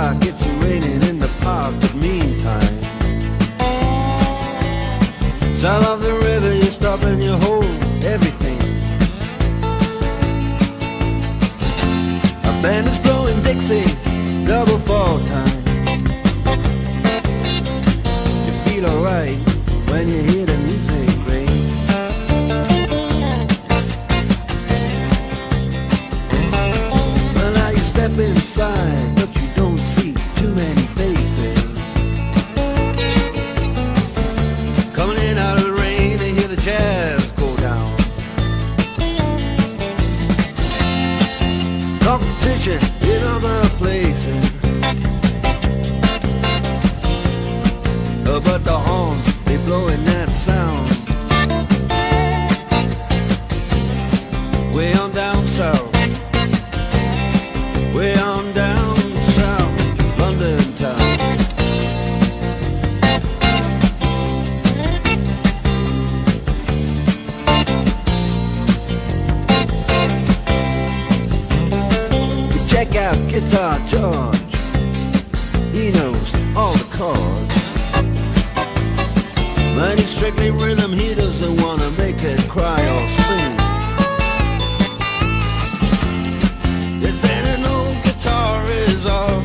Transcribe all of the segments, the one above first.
like it's raining in the park, but meantime, sound of the river, you stop and you hold everything. A band is blowing Dixie, double fall time. You feel alright when you hear the music ring. Well, now you step inside, but you don't see too many faces. Coming in out of the rain, they hear the jazz go down. Competition in other places, but the horns, they blowing that sound. Way on down south, way on down south, London town. Check out Guitar George, he knows all the chords. But he's strictly rhythm, he doesn't wanna make it cry or sing. If that an old guitar is all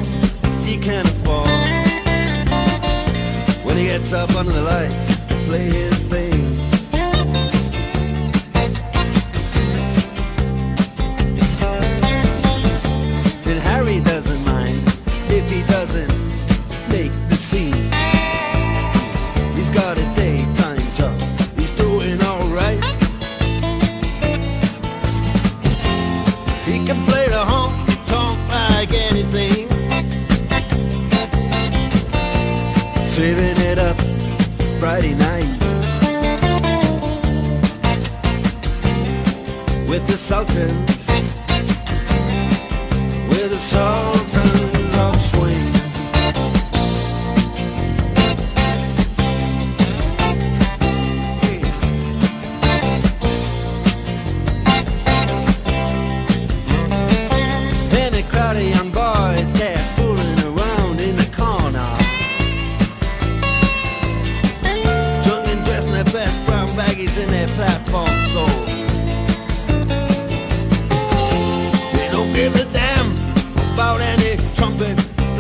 he can afford, when he gets up under the lights to play his thing. And Harry doesn't mind if he doesn't make the scene. He's got a daytime job, he's doing alright. He can play the honky-tonk like anything, saving it up Friday night with the Sultan